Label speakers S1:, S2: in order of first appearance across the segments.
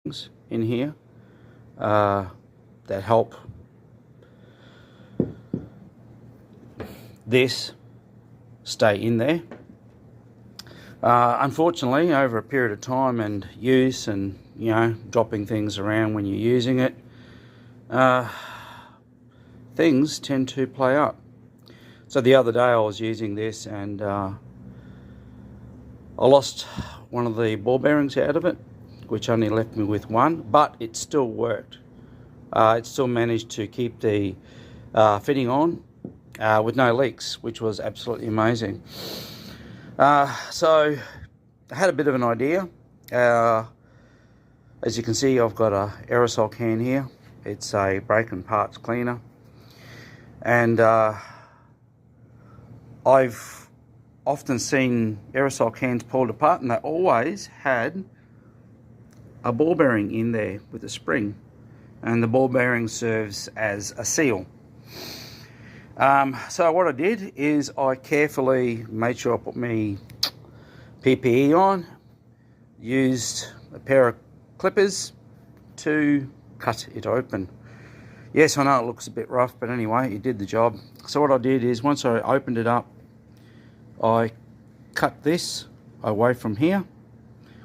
S1: in here that help this stay in there. Unfortunately, over a period of time and use and, dropping things around when you're using it, things tend to play up. So the other day I was using this and I lost one of the ball bearings out of it, which only left me with one, but it still worked. It still managed to keep the fitting on with no leaks, which was absolutely amazing. So I had a bit of an idea. As you can see, I've got a aerosol can here. It's a brake and parts cleaner, and I've often seen aerosol cans pulled apart, and they always had a ball bearing in there with a spring, and the ball bearing serves as a seal. So what I did is I carefully made sure I put my PPE on, used a pair of clippers to cut it open. Yes, I know it looks a bit rough, but anyway, it did the job. So what I did is, once I opened it up, I cut this away from here,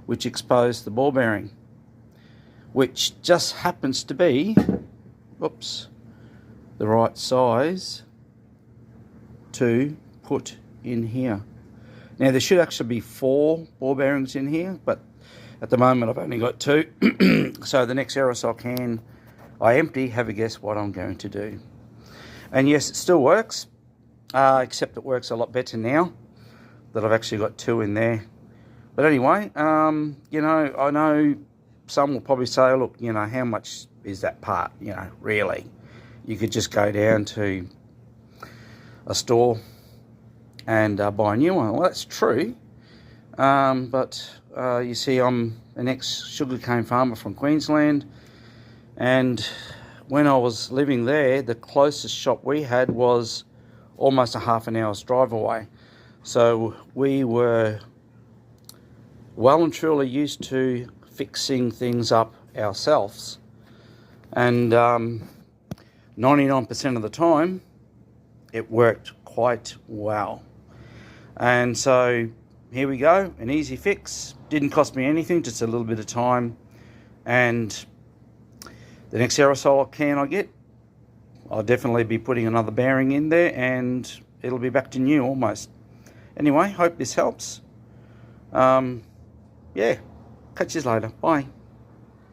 S1: which exposed the ball bearing, which just happens to be, the right size to put in here. Now there should actually be 4 ball bearings in here, but at the moment I've only got 2. So the next aerosol can I empty, have a guess what I'm going to do. And yes, it still works, except it works a lot better now that I've actually got 2 in there. But anyway, I know some will probably say, look, how much is that part? Really, you could just go down to a store and buy a new one. Well, that's true, but you see, I'm an ex-sugarcane farmer from Queensland, and when I was living there, the closest shop we had was almost a half an hour's drive away. So we were well and truly used to fixing things up ourselves, and 99% of the time it worked quite well. And so here we go, an easy fix, didn't cost me anything, just a little bit of time. And the next aerosol can I get, I'll definitely be putting another bearing in there and it'll be back to new almost. Anyway, hope this helps. Yeah, catch you later, bye.